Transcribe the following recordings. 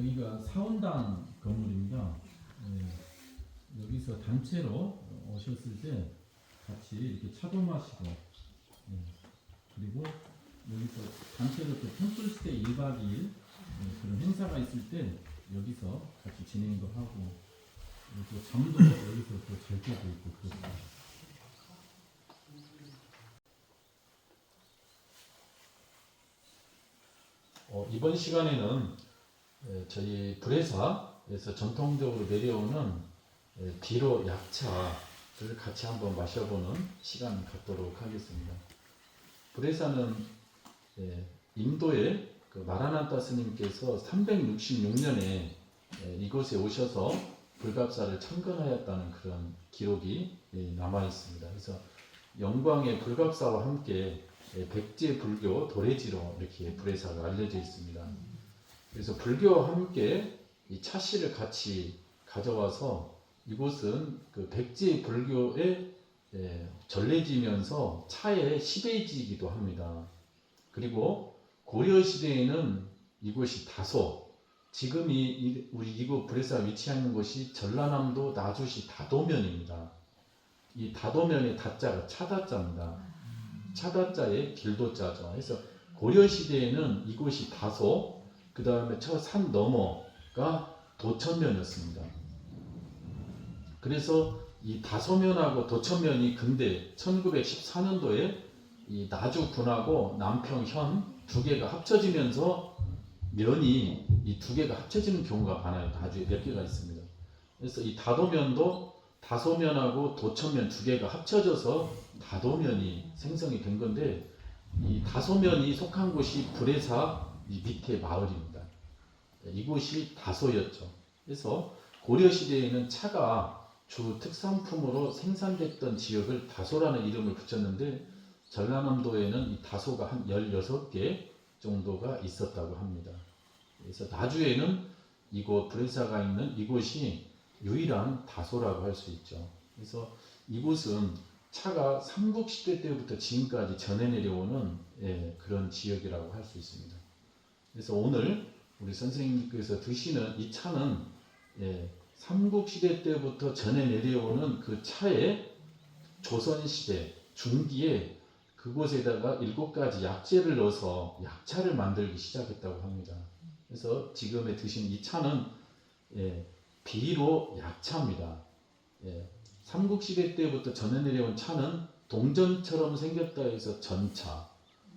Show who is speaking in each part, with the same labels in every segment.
Speaker 1: 여기가 사원당 건물입니다. 여기서 단체로 오셨을 때 같이 이렇게 차도 마시고, 그리고 여기서 단체로 또 템플스테이 1박 2일 그런 행사가 있을 때 여기서 같이 진행도 하고, 또 잠도 여기서 또 잘 때도 있고 그렇습니다. 이번 시간에는 저희 불회사에서 전통적으로 내려오는 비로 약차를 같이 한번 마셔보는 시간 갖도록 하겠습니다. 불회사는 인도의 그 마라나타 스님께서 366년에 이곳에 오셔서 불갑사를 창건하였다는 그런 기록이 남아 있습니다. 그래서 영광의 불갑사와 함께 백제 불교 도래지로 이렇게 불회사가 알려져 있습니다. 그래서 불교와 함께 이 차씨를 같이 가져와서 이곳은 그 백제 불교의 전래지면서 차의 시베이지이기도 합니다. 그리고 고려 시대에는 이곳이 다소, 지금이 우리 이곳 불회사 위치하는 곳이 전라남도 나주시 다도면입니다. 이 다도면의 다자가 차다자입니다. 차다자의 길도자죠. 그래서 고려 시대에는 이곳이 다소, 그 다음에 저 산 너머가 도천면이었습니다. 그래서 이 다소면하고 도천면이 근대 1914년도에 이 나주군하고 남평현 두 개가 합쳐지면서 면이 이 두 개가 합쳐지는 경우가 많아요. 나주에 몇 개가 있습니다. 그래서 이 다도면도 다소면하고 도천면 두 개가 합쳐져서 다도면이 생성이 된 건데, 이 다소면이 속한 곳이 불회사 이 밑에 마을입니다. 이곳이 다소였죠. 그래서 고려 시대에는 차가 주 특산품으로 생산됐던 지역을 다소라는 이름을 붙였는데, 전라남도에는 이 다소가 한 16개 정도가 있었다고 합니다. 그래서 나주에는 이곳 불회사가 있는 이곳이 유일한 다소라고 할 수 있죠. 그래서 이곳은 차가 삼국시대 때부터 지금까지 전해 내려오는 그런 지역이라고 할 수 있습니다. 그래서 오늘 우리 선생님께서 드시는 이 차는 삼국시대 때부터 전해 내려오는 그 차에 조선시대 중기에 그곳에다가 7가지 약재를 넣어서 약차를 만들기 시작했다고 합니다. 그래서 지금에 드신 이 차는 비로 약차입니다. 삼국시대 때부터 전해 내려온 차는 동전처럼 생겼다 해서 전차,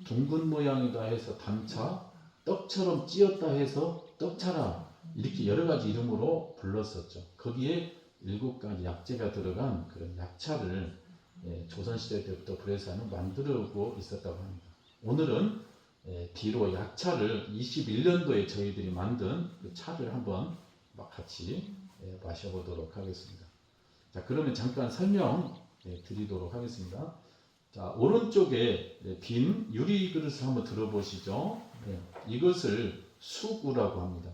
Speaker 1: 둥근 모양이다 해서 단차, 떡처럼 찧었다 해서 떡차라, 이렇게 여러가지 이름으로 불렀었죠. 거기에 7가지 약재가 들어간 그런 약차를 조선시대 때부터 불회사는 만들고 있었다고 합니다. 오늘은 비로 약차를 21년도에 저희들이 만든 그 차를 한번 같이 마셔보도록 하겠습니다. 자, 그러면 잠깐 설명 드리도록 하겠습니다. 자, 오른쪽에 빈 유리 그릇을 한번 들어보시죠. 이것을 수구라고 합니다.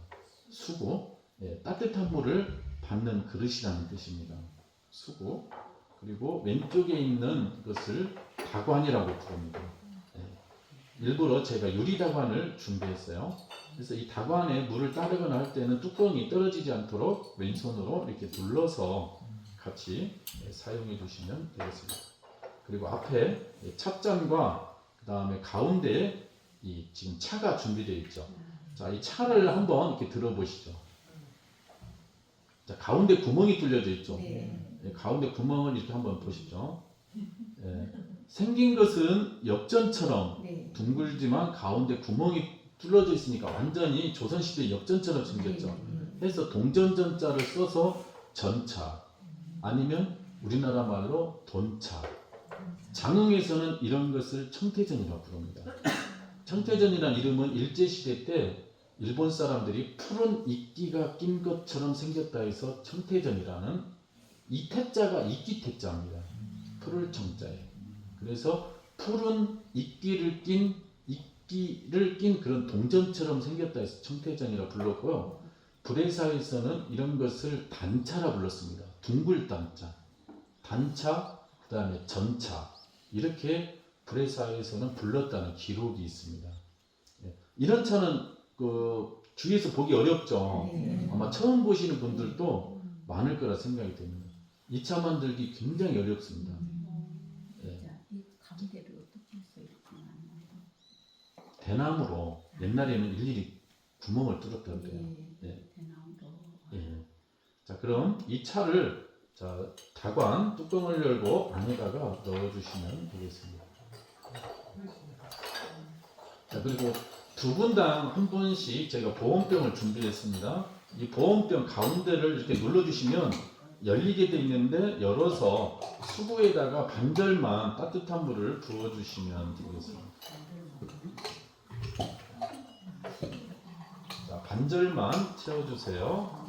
Speaker 1: 수구, 따뜻한 물을 받는 그릇이라는 뜻입니다. 수구. 그리고 왼쪽에 있는 것을 다관이라고 부릅니다. 일부러 제가 유리 다관을 준비했어요. 그래서 이 다관에 물을 따르거나 할 때는 뚜껑이 떨어지지 않도록 왼손으로 이렇게 눌러서 같이 사용해 주시면 되겠습니다. 그리고 앞에 찻잔과 그 다음에 가운데에 이 지금 차가 준비되어 있죠. 자, 이 차를 한번 이렇게 들어보시죠. 자, 가운데 구멍이 뚫려져 있죠. 가운데 구멍을 이렇게 한번 보시죠. 생긴 것은 역전처럼 둥글지만 가운데 구멍이 뚫려져 있으니까 완전히 조선시대 역전처럼 생겼죠. 그래서 동전전자를 써서 전차, 아니면 우리나라 말로 돈차. 장흥에서는 이런 것을 청태전이라고 부릅니다. 청태전이라는 이름은 일제시대 때 일본 사람들이 푸른 이끼가 낀 것처럼 생겼다 해서 청태전이라는, 이 태자가 이끼 태자입니다. 푸를 청자에. 그래서 푸른 이끼를 낀 그런 동전처럼 생겼다 해서 청태전이라 불렀고요. 불회사에서는 이런 것을 단차라 불렀습니다. 둥글 단차, 단차, 그 다음에 전차, 이렇게 불회사에서는 불렀다는 기록이 있습니다. 이런 차는 그 주위에서 보기 어렵죠.
Speaker 2: 네.
Speaker 1: 아마 처음 보시는 분들도 많을 거라 생각이 됩니다. 이 차 만들기 굉장히 어렵습니다. 예.
Speaker 2: 이 가운데를 어떻게 해서 이렇게 만나요?
Speaker 1: 대나무로 옛날에는 일일이 구멍을 뚫었다고 해요. 예.
Speaker 2: 대나무로.
Speaker 1: 예. 자, 그럼 이 차를 자, 다관 뚜껑을 열고 안에다가 넣어주시면 되겠습니다. 자, 그리고 두 분당 한 분씩 저희가 보온병을 준비했습니다. 이 보온병 가운데를 이렇게 눌러주시면 열리게 되어 있는데 열어서 수구에다가 반절만 따뜻한 물을 부어주시면 되겠습니다. 자, 반절만 채워주세요.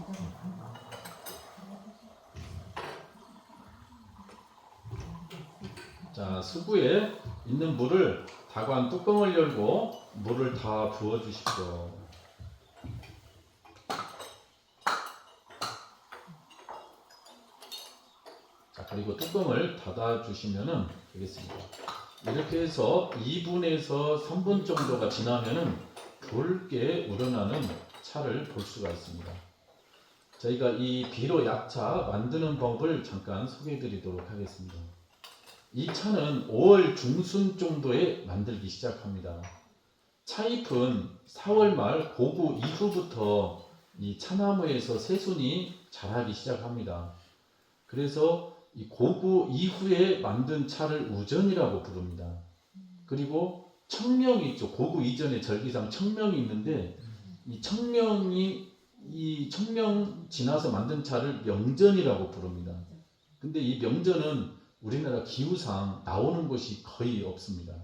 Speaker 1: 자, 수구에 있는 물을 다관 뚜껑을 열고 물을 다 부어 주십시오. 자, 그리고 뚜껑을 닫아 주시면 되겠습니다. 이렇게 해서 2분에서 3분 정도가 지나면은 붉게 우러나는 차를 볼 수가 있습니다. 저희가 이 비료 약차 만드는 법을 잠깐 소개해 드리도록 하겠습니다. 이 차는 5월 중순 정도에 만들기 시작합니다. 차잎은 4월 말 고구 이후부터 이 차나무에서 새순이 자라기 시작합니다. 그래서 이 고구 이후에 만든 차를 우전이라고 부릅니다. 그리고 청명이 있죠. 고구 이전에 절기상 청명이 있는데 이 청명 지나서 만든 차를 명전이라고 부릅니다. 근데 이 명전은 우리나라 기후상 나오는 곳이 거의 없습니다.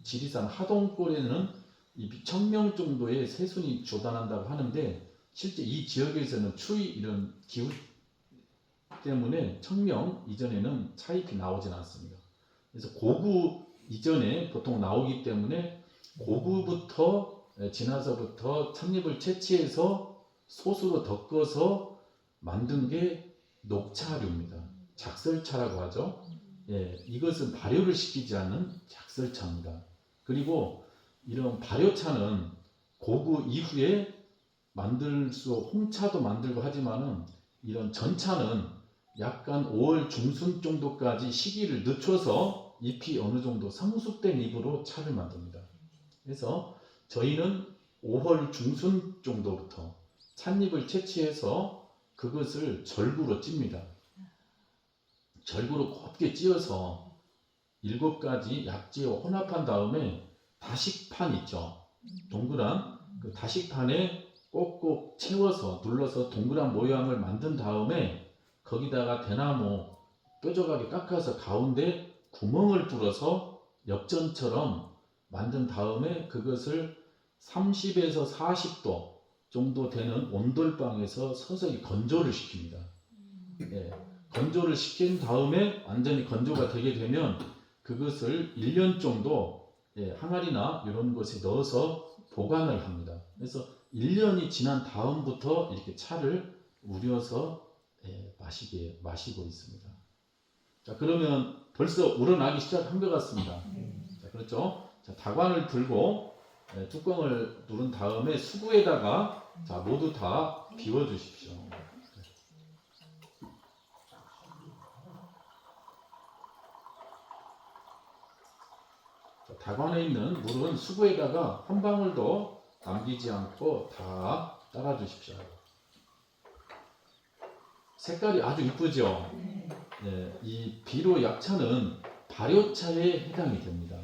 Speaker 1: 지리산 하동골에는 이 청명 정도의 새순이 조단한다고 하는데 실제 이 지역에서는 추위 이런 기후 때문에 청명 이전에는 차잎이 나오진 않습니다. 그래서 고구 이전에 보통 나오기 때문에 고구부터 지나서부터 찻잎을 채취해서 솥으로 덮어서 만든 게 녹차류입니다. 작설차라고 하죠. 예, 이것은 발효를 시키지 않는 작설차입니다. 그리고 이런 발효차는 고구 이후에 만들 수 홍차도 만들고 하지만은 이런 전차는 약간 5월 중순 정도까지 시기를 늦춰서 잎이 어느 정도 성숙된 잎으로 차를 만듭니다. 그래서 저희는 5월 중순 정도부터 찻잎을 채취해서 그것을 절구로 찝니다. 절구로 곱게 찧어서 7가지 약재와 혼합한 다음에 다식판 있죠. 동그란 그 다식판에 꼭꼭 채워서 눌러서 동그란 모양을 만든 다음에 거기다가 대나무 뾰족하게 깎아서 가운데 구멍을 뚫어서 엽전처럼 만든 다음에 그것을 30에서 40도 정도 되는 온돌방에서 서서히 건조를 시킵니다. 예, 건조를 시킨 다음에 완전히 건조가 되게 되면 그것을 1년 정도 항아리나 이런 곳에 넣어서 보관을 합니다. 그래서 1년이 지난 다음부터 이렇게 차를 우려서 마시고 있습니다. 자, 그러면 벌써 우러나기 시작한 것 같습니다. 자, 그렇죠? 자, 다관을 들고 뚜껑을 누른 다음에 수구에다가 자, 모두 다 비워 주십시오. 다관에 있는 물은 수구에다가 한 방울도 남기지 않고 다 따라 주십시오. 색깔이 아주 이쁘죠? 네, 이 비료 약차는 발효차에 해당이 됩니다.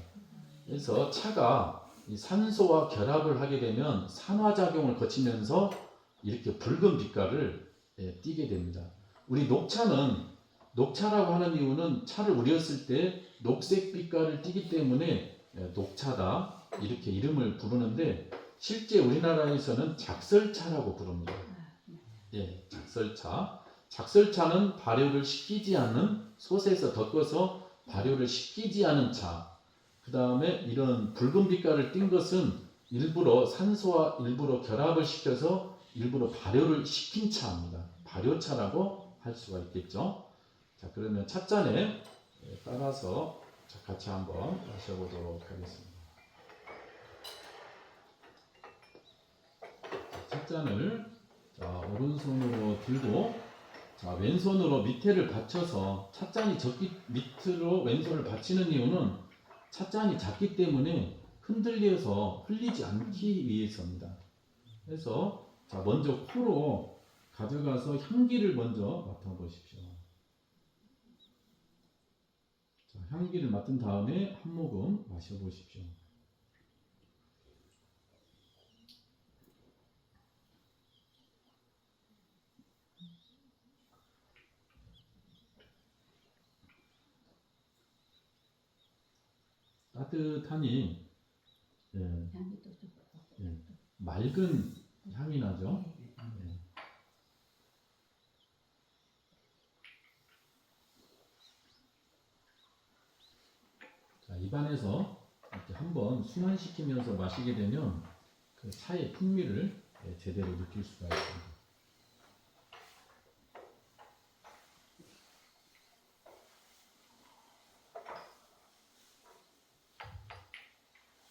Speaker 1: 그래서 차가 이 산소와 결합을 하게 되면 산화작용을 거치면서 이렇게 붉은 빛깔을 띠게 됩니다. 우리 녹차라고 하는 이유는 차를 우렸을 때 녹색 빛깔을 띠기 때문에 녹차다 이렇게 이름을 부르는데 실제 우리나라에서는 작설차라고 부릅니다. 예, 작설차. 작설차는 발효를 시키지 않는 솥에서 덮어서 발효를 시키지 않은 차. 그 다음에 이런 붉은 빛깔을 띈 것은 일부러 산소와 일부러 결합을 시켜서 일부러 발효를 시킨 차입니다. 발효차라고 할 수가 있겠죠. 자, 그러면 찻잔에 따라서 같이 한번 마셔보도록 하겠습니다. 찻잔을 자, 오른손으로 들고 자, 왼손으로 밑에를 받쳐서 찻잔이 밑으로 왼손을 받치는 이유는 찻잔이 작기 때문에 흔들려서 흘리지 않기 위해서입니다. 그래서 자, 먼저 코로 가져가서 향기를 먼저 맡아보십시오. 자, 향기를 맡은 다음에 한 모금 마셔보십시오. 따뜻하니 예,
Speaker 2: 향기도 좋고.
Speaker 1: 예, 맑은 향이 나죠. 예. 자, 입안에서 이렇게 한번 순환시키면서 마시게 되면 그 차의 풍미를 예, 제대로 느낄 수가 있습니다.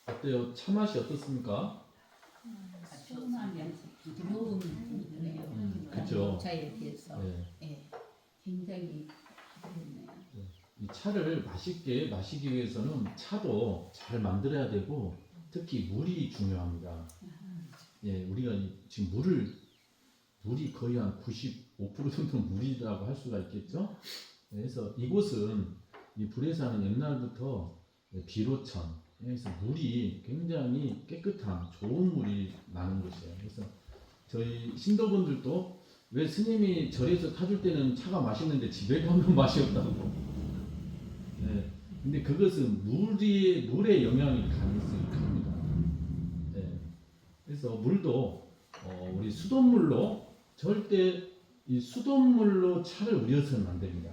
Speaker 1: 어때요? 차 맛이 어떻습니까?
Speaker 2: 시원하면서 부드러운 느낌이네요.
Speaker 1: 그쵸.
Speaker 2: 차에 비해서
Speaker 1: 예.
Speaker 2: 예, 굉장히 부드럽네요.
Speaker 1: 이 차를 맛있게 마시기 위해서는 차도 잘 만들어야 되고 특히 물이 중요합니다. 예, 우리가 지금 물이 거의 한 95% 정도는 물이라고 할 수가 있겠죠. 그래서 이곳은 이 불에사는 옛날부터 비로천, 그래서 물이 굉장히 깨끗한 좋은 물이 나는 곳이에요. 그래서 저희 신도분들도 왜 스님이 절에서 타줄 때는 차가 맛있는데 집에 가면 맛이 없다고. 네, 근데 그것은 물의 영향이 가능성이 큽니다. 네, 그래서 물도 우리 수돗물로 절대 이 수돗물로 차를 우려서는 안 됩니다.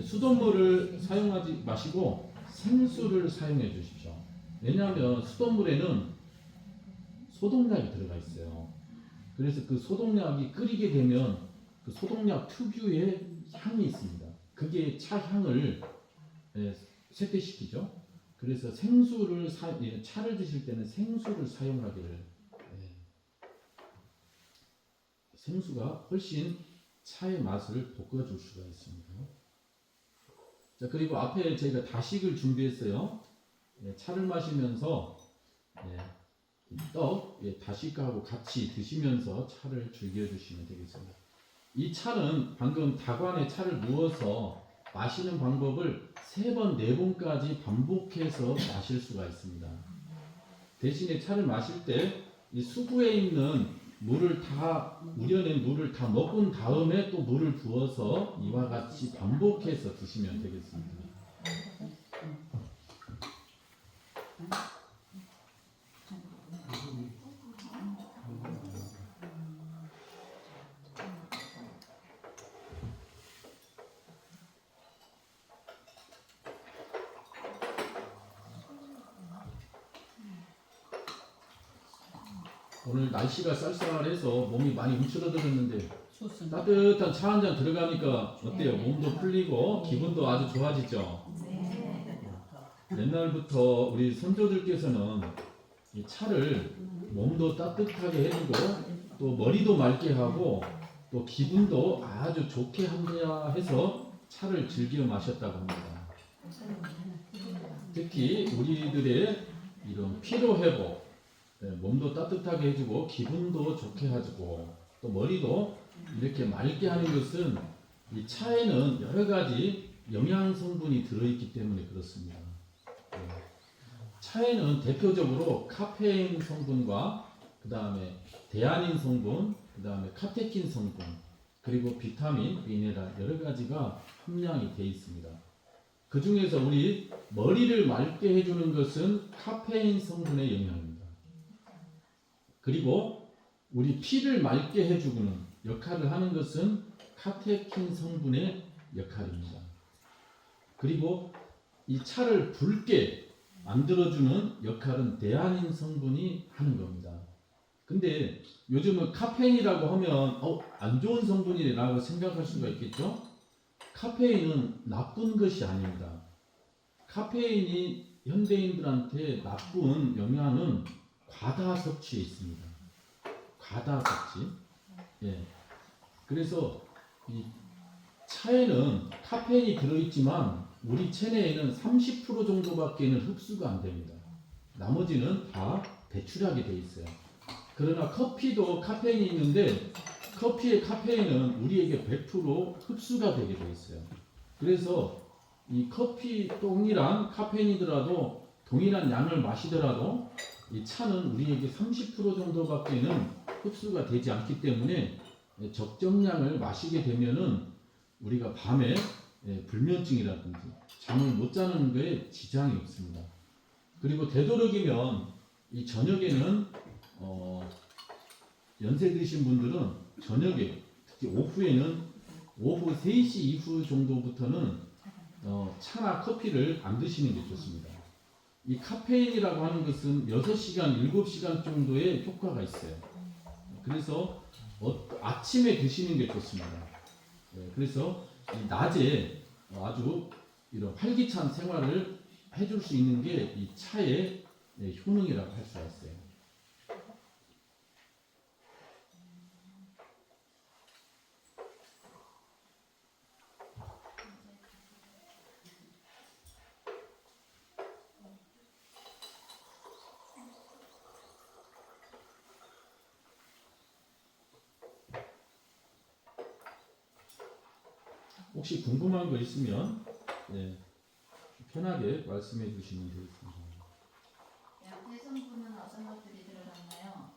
Speaker 1: 수돗물을 사용하지 마시고 생수를 사용해 주십시오. 왜냐하면 수돗물에는 소독약이 들어가 있어요. 그래서 그 소독약이 끓이게 되면 그 소독약 특유의 향이 있습니다. 그게 차 향을 쇠퇴시키죠. 그래서 차를 드실 때는 생수를 사용하기를 생수가 훨씬 차의 맛을 돋궈줄 수가 있습니다. 자, 그리고 앞에 저희가 다식을 준비했어요. 차를 마시면서 떡 다식하고 같이 드시면서 차를 즐겨주시면 되겠습니다. 이 차는 방금 다관에 차를 부어서 마시는 방법을 3번, 4번까지 반복해서 마실 수가 있습니다. 대신에 차를 마실 때 이 수구에 있는 우려낸 물을 다 먹은 다음에 또 물을 부어서 이와 같이 반복해서 드시면 되겠습니다. 오늘 날씨가 쌀쌀해서 몸이 많이 움츠러들었는데
Speaker 2: 좋습니다.
Speaker 1: 따뜻한 차 한 잔 들어가니까 어때요? 몸도 풀리고 기분도 아주 좋아지죠? 옛날부터 우리 선조들께서는 이 차를 몸도 따뜻하게 해주고 또 머리도 맑게 하고 또 기분도 아주 좋게 한다 해서 차를 즐겨 마셨다고 합니다. 특히 우리들의 이런 피로 회복, 몸도 따뜻하게 해주고 기분도 좋게 해주고 또 머리도 이렇게 맑게 하는 것은 이 차에는 여러 가지 영양 성분이 들어있기 때문에 그렇습니다. 차에는 대표적으로 카페인 성분과 그 다음에 데아닌 성분, 그 다음에 카테킨 성분, 그리고 비타민, 미네랄 여러 가지가 함량이 되어 있습니다. 그 중에서 우리 머리를 맑게 해주는 것은 카페인 성분의 영향입니다. 그리고 우리 피를 맑게 해주는 역할을 하는 것은 카테킨 성분의 역할입니다. 그리고 이 차를 붉게 만들어주는 역할은 데아닌 성분이 하는 겁니다. 근데 요즘은 카페인이라고 하면 안 좋은 성분이라고 생각할 수가 있겠죠? 카페인은 나쁜 것이 아닙니다. 카페인이 현대인들한테 나쁜 영향은 과다 섭취에 있습니다. 과다 섭취. 예. 그래서 이 차에는 카페인이 들어있지만 우리 체내에는 30% 정도밖에는 흡수가 안 됩니다. 나머지는 다 배출하게 돼 있어요. 그러나 커피도 카페인이 있는데 커피의 카페인은 우리에게 100% 흡수가 되게 돼 있어요. 그래서 이 커피 동일한 카페인이더라도 동일한 양을 마시더라도 이 차는 우리에게 30% 정도밖에는 흡수가 되지 않기 때문에 적정량을 마시게 되면은 우리가 밤에 불면증이라든지 잠을 못 자는 거에 지장이 없습니다. 그리고 되도록이면 이 저녁에는 연세 드신 분들은 저녁에 특히 오후에는 오후 3시 이후 정도부터는 차나 커피를 안 드시는 게 좋습니다. 이 카페인이라고 하는 것은 6시간, 7시간 정도의 효과가 있어요. 그래서 아침에 드시는 게 좋습니다. 그래서 이 낮에 아주 이런 활기찬 생활을 해줄 수 있는 게 이 차의 효능이라고 할 수가 있어요. 혹시 궁금한 거 있으면 편하게 말씀해 주시면 되겠습니다.
Speaker 3: 약재 성분은 어떤 것들이 들어갔나요?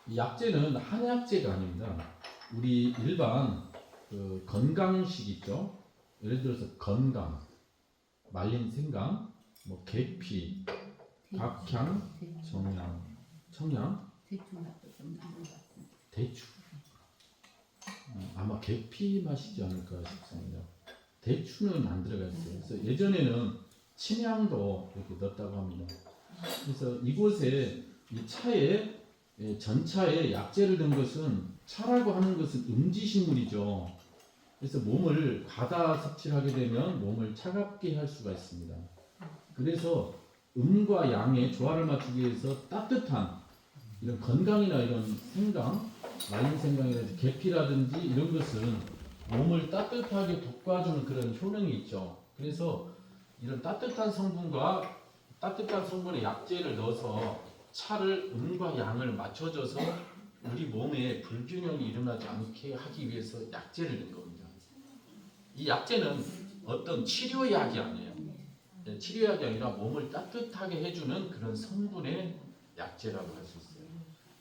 Speaker 1: 이 약재는 한약재가 아닙니다. 우리 일반 그 건강식 있죠. 예를 들어서 건강, 말린 생강, 뭐 계피, 박향, 정향, 청양,
Speaker 2: 대충 맛도 좀 나는 것 같습니다.
Speaker 1: 대추. 아마 계피 맛이지 않을까 싶습니다. 대추는 안 들어가 있어요. 그래서 예전에는 침향도 이렇게 넣었다고 합니다. 그래서 이곳에 이 차에 전차에 약재를 넣은 것은 차라고 하는 것은 음지식물이죠. 그래서 몸을 과다 섭취를 하게 되면 몸을 차갑게 할 수가 있습니다. 그래서 음과 양의 조화를 맞추기 위해서 따뜻한 이런 건강이나 이런 생강, 말린 생강이라든지 계피라든지 이런 것은 몸을 따뜻하게 돋궈주는 그런 효능이 있죠. 그래서 이런 따뜻한 성분의 약재를 넣어서 차를 음과 양을 맞춰줘서 우리 몸에 불균형이 일어나지 않게 하기 위해서 약재를 넣은 겁니다. 이 약재는 어떤 치료약이 아니에요. 치료약이 아니라 몸을 따뜻하게 해주는 그런 성분의 약재라고 할 수 있어요.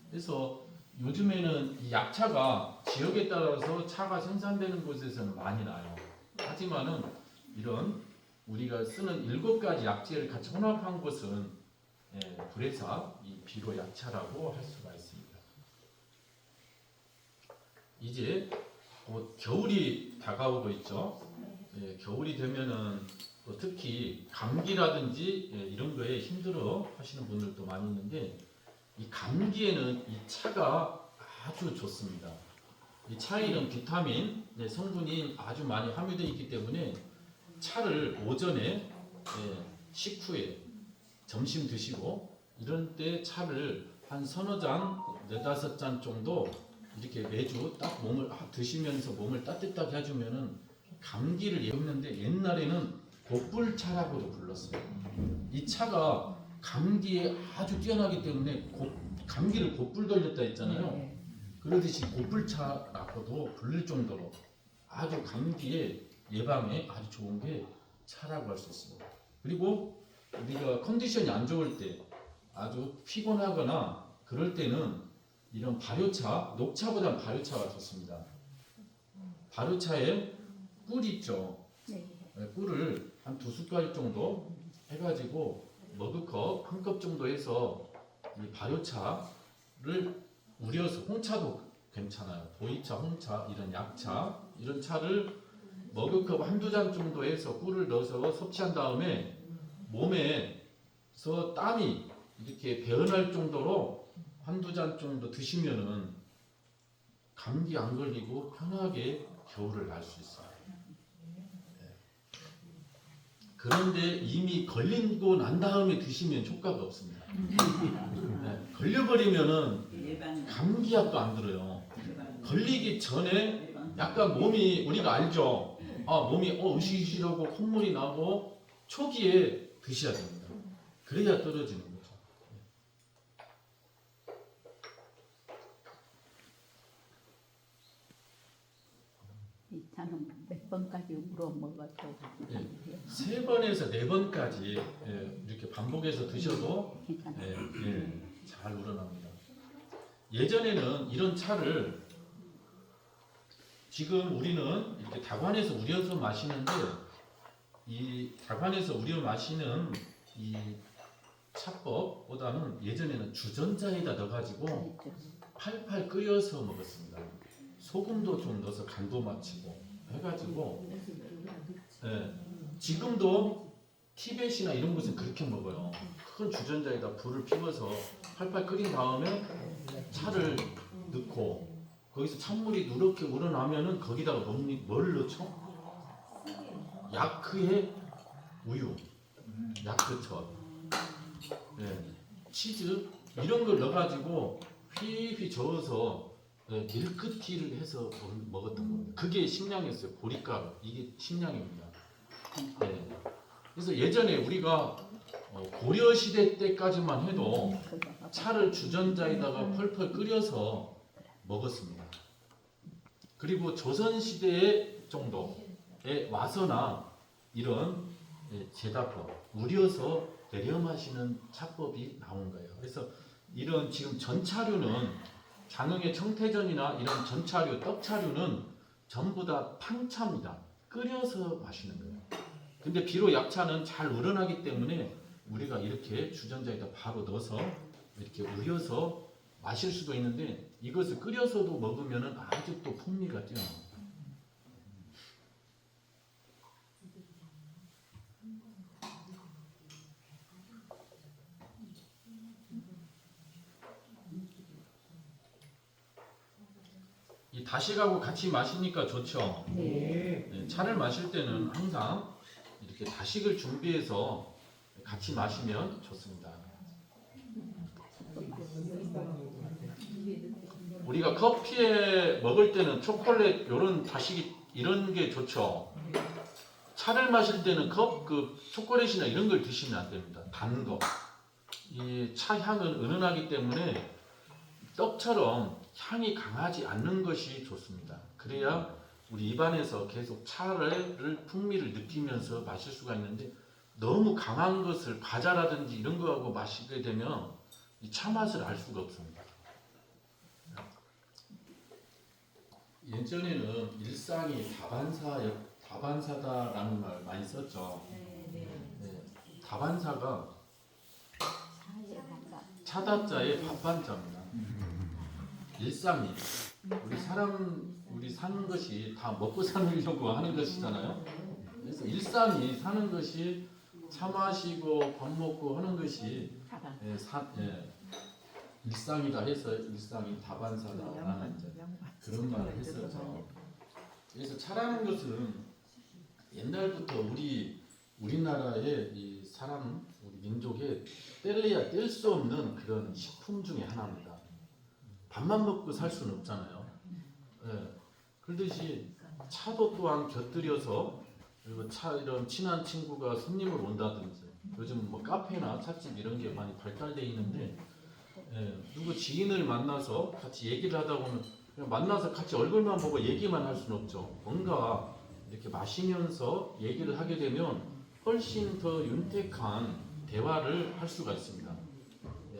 Speaker 1: 그래서 요즘에는 이 약차가 지역에 따라서 차가 생산되는 곳에서는 많이 나요. 하지만은 이런 우리가 쓰는 7가지 약재를 같이 혼합한 것은 불회사 이 비로 약차라고 할 수가 있습니다. 이제 곧 겨울이 다가오고 있죠. 겨울이 되면은 또 특히 감기라든지 이런 거에 힘들어 하시는 분들도 많이 있는데 이 감기에는 이 차가 아주 좋습니다. 이 차에 이런 비타민 성분이 아주 많이 함유되어 있기 때문에 차를 오전에 식후에 점심 드시고 이런 때 차를 한 서너 잔, 4-5잔 정도 이렇게 매주 딱 몸을 드시면서 몸을 따뜻하게 해주면은 감기를 예방하는데 옛날에는 고뿔차라고도 불렀어요. 이 차가 감기에 아주 뛰어나기 때문에 감기를 고뿔 돌렸다 했잖아요. 그러듯이 고뿔차라고도 불릴 정도로 아주 감기의 예방에 아주 좋은 게 차라고 할 수 있습니다. 그리고 우리가 컨디션이 안 좋을 때 아주 피곤하거나 그럴 때는 이런 발효차, 녹차보다는 발효차가 좋습니다. 발효차에 꿀 있죠. 꿀을 한 2숟갈 정도 해가지고 머그컵 1컵 정도 해서 이 발효차를 우려서 홍차도 괜찮아요. 보이차, 홍차, 이런 약차 이런 차를 머그컵 1-2잔 정도 해서 꿀을 넣어서 섭취한 다음에 몸에서 땀이 이렇게 배어날 정도로 1-2잔 정도 드시면은 감기 안 걸리고 편하게 겨울을 날 수 있어요. 그런데 이미 걸리고 난 다음에 드시면 효과가 없습니다. 네, 걸려버리면은 감기약도 안 들어요. 걸리기 전에 약간 몸이 우리가 알죠. 몸이 으시으시하고 콧물이 나고 초기에 드셔야 됩니다. 그래야 떨어지는 거죠.
Speaker 2: 이 차는 몇 번까지 우러 먹어도
Speaker 1: 예, 3번에서 4번까지 이렇게 반복해서 드셔도
Speaker 2: 괜찮아요.
Speaker 1: 잘 우러납니다. 예전에는 이런 차를 지금 우리는 이렇게 다관에서 우려서 마시는데 이 다관에서 우려 마시는 이 차법보다는 예전에는 주전자에다 넣어가지고 팔팔 끓여서 먹었습니다. 소금도 좀 넣어서 간도 맞추고 해가지고 지금도 티벳이나 이런 곳은 그렇게 먹어요. 큰 주전자에다 불을 피워서 팔팔 끓인 다음에 차를 넣고 거기서 찬물이 누렇게 우러나면은 거기다가 뭘 넣죠? 야크의 우유, 야크젓, 치즈 이런 걸 넣어가지고 휘휘 저어서 밀크티를 해서 먹었던 겁니다. 그게 식량이었어요. 보리가루 이게 식량입니다. 그래서 예전에 우리가 고려 시대 때까지만 해도 차를 주전자에다가 펄펄 끓여서 먹었습니다. 그리고 조선 시대 정도에 와서나 이런 제다법 우려서 내려 마시는 차법이 나온 거예요. 그래서 이런 지금 전차류는 장흥의 청태전이나 이런 전차류, 떡차류는 전부 다 탕차입니다. 끓여서 마시는 거예요. 근데 비록 약차는 잘 우러나기 때문에 우리가 이렇게 주전자에다 바로 넣어서 이렇게 우려서 마실 수도 있는데 이것을 끓여서도 먹으면 아주 또 풍미가 뛰어납니다. 이 다식하고 같이 마시니까 좋죠. 차를 마실 때는 항상 이렇게 다식을 준비해서 같이 마시면 좋습니다. 우리가 커피에 먹을 때는 초콜릿 이런 다식이 이런 게 좋죠. 차를 마실 때는 초콜릿이나 이런 걸 드시면 안 됩니다. 단 거. 이 차 향은 은은하기 때문에 떡처럼 향이 강하지 않는 것이 좋습니다. 그래야 우리 입안에서 계속 차를 풍미를 느끼면서 마실 수가 있는데 너무 강한 것을 과자라든지 이런 거하고 마시게 되면 이 차 맛을 알 수가 없습니다. 예전에는 일상이 다반사다라는 말 많이 썼죠. 다반사가 차다자의 밥반자입니다. 일상이 우리 사는 것이 다 먹고 살려고 하는 것이잖아요. 그래서 일상이 사는 것이 차 마시고 밥 먹고 하는 것이 일상이다 해서 일상이 다반사다라는 그런 말을 했었죠. 그래서 차라는 것은 옛날부터 우리나라의 이 사람 우리 민족의 뗄래야 뗄 수 없는 그런 식품 중에 하나입니다. 밥만 먹고 살 수는 없잖아요. 그러듯이 차도 또한 곁들여서 그리고 이런 친한 친구가 손님을 온다든지 요즘 뭐 카페나 찻집 이런 게 많이 발달되어 있는데 누구 지인을 만나서 같이 얘기를 하다 보면 그냥 만나서 같이 얼굴만 보고 얘기만 할 수는 없죠. 뭔가 이렇게 마시면서 얘기를 하게 되면 훨씬 더 윤택한 대화를 할 수가 있습니다.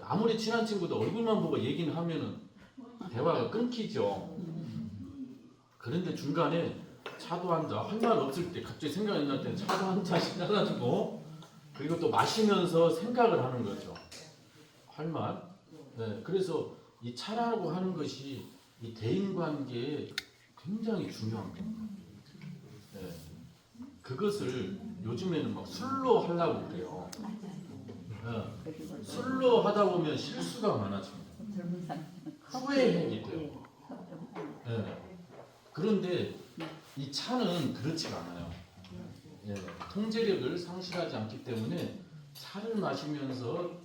Speaker 1: 아무리 친한 친구도 얼굴만 보고 얘기는 하면은 대화가 끊기죠. 그런데 중간에 차도 한 잔, 할 말 없을 때 갑자기 생각이 날 때 차도 한 잔씩 따가지고 그리고 또 마시면서 생각을 하는 거죠. 할 말. 그래서 이 차라고 하는 것이 이 대인관계에 굉장히 중요한 겁니다. 그것을 요즘에는 막 술로 하려고 그래요. 술로 하다 보면 실수가 많아집니다. 후회하게 돼요. 그런데 이 차는 그렇지가 않아요. 통제력을 상실하지 않기 때문에 차를 마시면서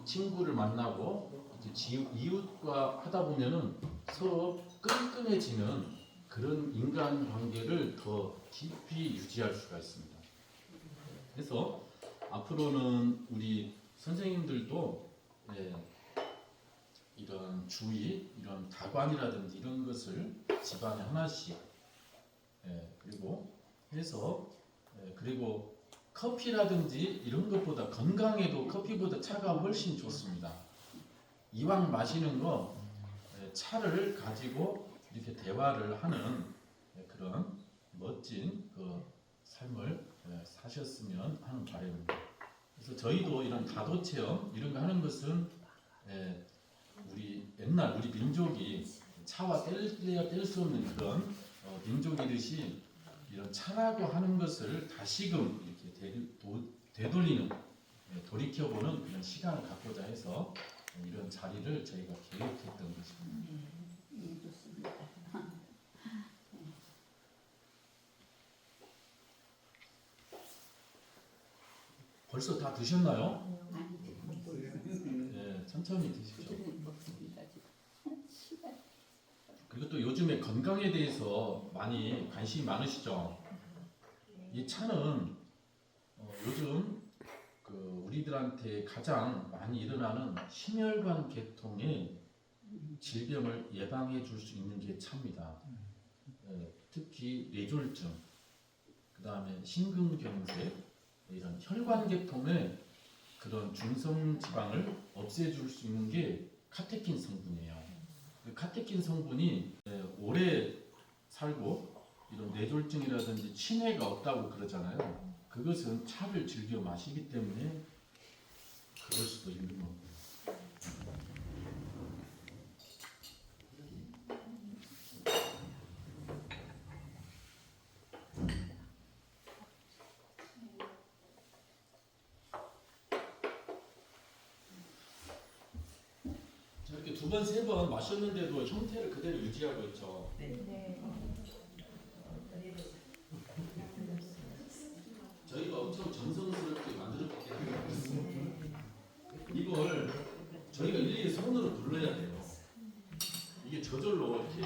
Speaker 1: 친구를 만나고 이제 이웃과 하다 보면은 서로 끈끈해지는 그런 인간 관계를 더 깊이 유지할 수가 있습니다. 그래서 앞으로는 우리 선생님들도 이런 주의, 이런 다관이라든지 이런 것을 집안에 하나씩 그리고 해서 그리고 커피라든지 이런 것보다 건강에도 커피보다 차가 훨씬 좋습니다. 이왕 마시는 거 차를 가지고 이렇게 대화를 하는 그런 멋진 그 삶을 사셨으면 하는 바람입니다. 그래서 저희도 이런 다도 체험 이런 거 하는 것은 우리 옛날 우리 민족이 차와 뗄래야 뗄 수 없는 그런 민족이듯이 이런 차라고 하는 것을 다시금 이렇게 되돌리는 돌이켜보는 그런 시간을 갖고자 해서 이런 자리를 저희가 계획했던 것입니다.
Speaker 2: 네, 좋습니다.
Speaker 1: 벌써 다 드셨나요?
Speaker 2: 아니, 먹고 있어요.
Speaker 1: 천천히 드십시오.
Speaker 2: 먹습니다, 지금. 시간.
Speaker 1: 그리고 또 요즘에 건강에 대해서 많이 관심이 많으시죠? 이 차는 요즘 그 우리들한테 가장 많이 일어나는 심혈관 계통의 질병을 예방해 줄 수 있는 게 차입니다. 특히 뇌졸중, 그 다음에 심근경색, 이런 혈관 계통의 그런 중성 지방을 없애줄 수 있는 게 카테킨 성분이에요. 그 카테킨 성분이 오래 살고 이런 뇌졸중이라든지 치매가 없다고 그러잖아요. 그것은 차를 즐겨 마시기 때문에 그럴 수도 있는 겁니다. 이렇게 두 번, 세 번 마셨는데도 형태를 그대로 유지하고 있죠.
Speaker 2: 네.
Speaker 1: 저희가 엄청 정성스럽게 만들었기 때문에 이걸 저희가 일일이 손으로 눌러야 돼요. 이게 저절로 이렇게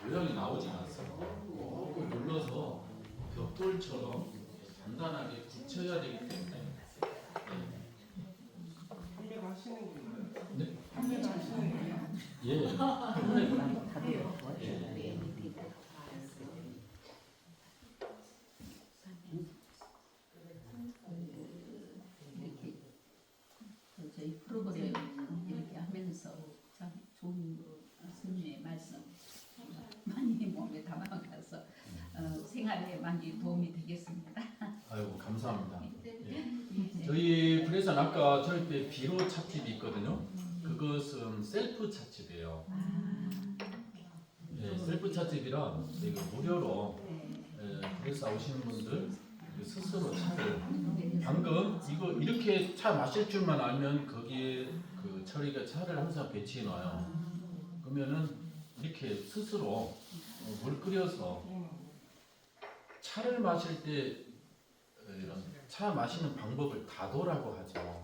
Speaker 1: 모양이 나오지 않습니다. 꼭 눌러서 벽돌처럼 단단하게 굳혀야 되기 때문에
Speaker 4: 판매를 하시는 건가요?
Speaker 1: 네?
Speaker 4: 판매를 하시는 거예요?
Speaker 1: 예.
Speaker 2: 이렇게 저희 프로그램 이렇게 하면서 참 좋은 스님의 말씀 많이 몸에 담아가서 생활에 많이 도움이 되겠습니다.
Speaker 1: 아이고 감사합니다. 예. 저희 그래서 아까 저희 때 비로 찻집이 있거든요. 그것은 셀프 찻집이에요. 예, 셀프 찻집이라 이거 무료로 그래서 오시는 분들 스스로 차를 방금 이거 이렇게 차 마실 줄만 알면 거기에 그 처리가 차를 항상 배치해 놔요. 그러면은 이렇게 스스로 물 끓여서 차를 마실 때 이런 차 마시는 방법을 다도라고 하죠.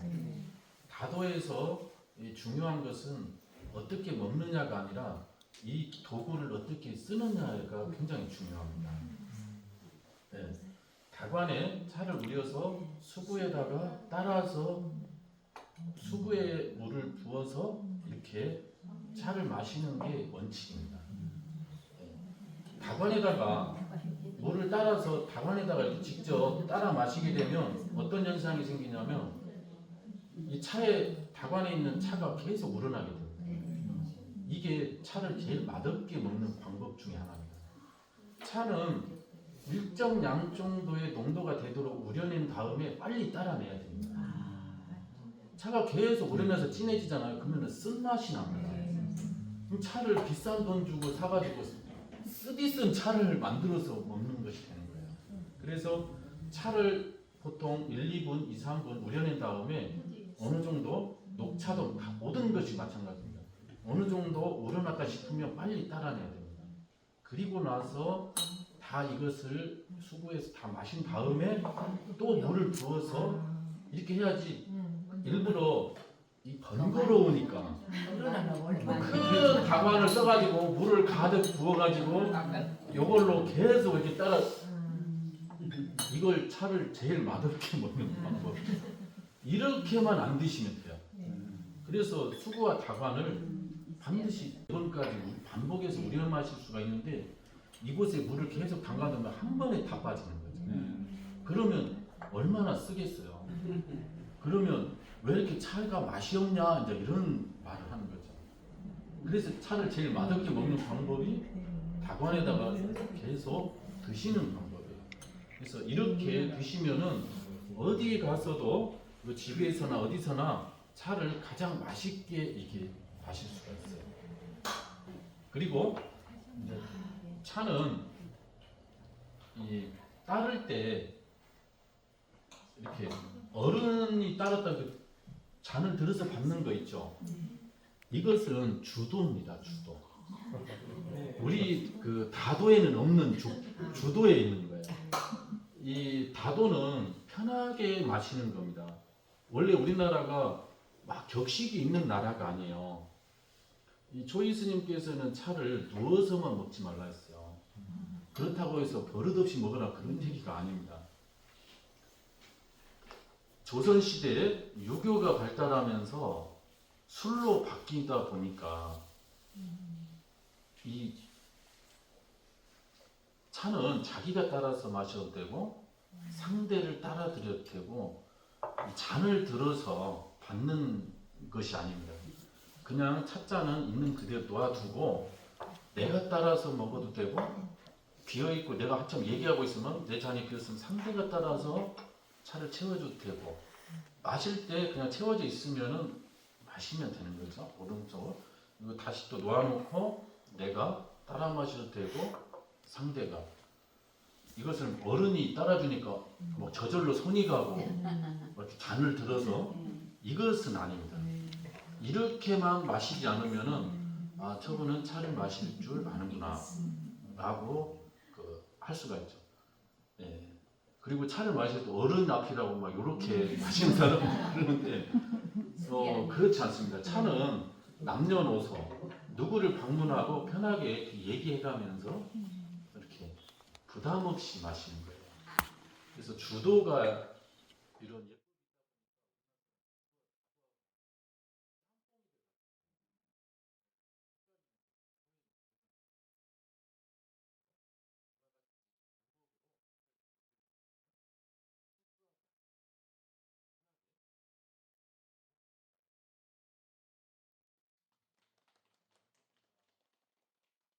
Speaker 1: 다도에서 중요한 것은 어떻게 먹느냐가 아니라 이 도구를 어떻게 쓰느냐가 굉장히 중요합니다. 네. 다관에 차를 우려서 수구에다가 따라서 수구에 물을 부어서 이렇게 차를 마시는 게 원칙입니다. 네. 다관에다가 물을 따라서 다관에다가 이렇게 직접 따라 마시게 되면 어떤 현상이 생기냐면 이 차에 다관에 있는 차가 계속 우러나게 됩니다. 이게 차를 제일 맛없게 먹는 방법 중에 하나입니다. 차는 일정 양 정도의 농도가 되도록 우려낸 다음에 빨리 따라내야 됩니다. 차가 계속 우려내서 진해지잖아요. 그러면 쓴맛이 납니다. 그럼 차를 비싼 돈 주고 사가지고 쓰디쓴 차를 만들어서 먹는 것이 되는 거예요. 그래서 차를 보통 1, 2분, 2, 3분 우려낸 다음에 어느 정도 녹차도 다 모든 것이 마찬가지입니다. 어느 정도 우러났다 싶으면 빨리 따라내야 됩니다. 그리고 나서 다 이것을 수구해서 다 마신 다음에 또 물을 부어서 이렇게 해야지. 일부러 이 번거로우니까 그 다관을 써가지고 물을 가득 부어가지고 이걸로 계속 이렇게 따라 이걸 차를 제일 맛없게 먹는 방법. 이렇게만 안 드시면 돼요. 그래서 수구와 다관을 반드시 이번까지 반복해서 우려 마실 수가 있는데 이곳에 물을 계속 담가두면 한 번에 다 빠지는 거죠. 그러면 얼마나 쓰겠어요. 그러면 왜 이렇게 차가 맛이 없냐 이제 이런 말을 하는 거죠. 그래서 차를 제일 맛없게 먹는 방법이 다관에다가 계속 드시는 방법이에요. 그래서 이렇게 드시면은 어디에 가서도 뭐 집에서나 어디서나 차를 가장 맛있게 이렇게 마실 수가 있어요. 그리고 이제 차는 이 따를 때 이렇게 어른이 따랐다 그 잔을 들어서 받는 거 있죠. 이것은 주도입니다. 주도. 우리 그 다도에는 없는 주도에 있는 거예요. 이 다도는 편하게 마시는 겁니다. 원래 우리나라가 막 격식이 있는 나라가 아니에요. 이 조이 스님께서는 차를 누워서만 먹지 말라 했어요. 그렇다고 해서 버릇없이 먹으라 그런 얘기가 아닙니다. 조선시대에 유교가 발달하면서 술로 바뀌다 보니까 이 차는 자기가 따라서 마셔도 되고 상대를 따라 드려도 되고 이 잔을 들어서 받는 것이 아닙니다. 그냥 찻잔은 있는 그대로 놔두고 내가 따라서 먹어도 되고 비어있고 내가 한참 얘기하고 있으면 내 잔이 비었으면 상대가 따라서 차를 채워줘도 되고 마실 때 그냥 채워져 있으면은 마시면 되는 거죠. 오른쪽으로 이거 다시 또 놓아놓고 내가 따라 마셔도 되고 상대가 이것을 어른이 따라주니까 뭐 저절로 손이 가고 이렇게 잔을 들어서 이것은 아닙니다. 이렇게만 마시지 않으면은 아 저분은 차를 마실 줄 아는구나 라고 할 수가 있죠. 예. 그리고 차를 마실 때 어른 앞이라고 막 이렇게 마시는 사람은 그러는데 그렇지 않습니다. 차는 남녀노소 누구를 방문하고 편하게 얘기해가면서 이렇게 부담 없이 마시는 거예요. 그래서 주도가 이런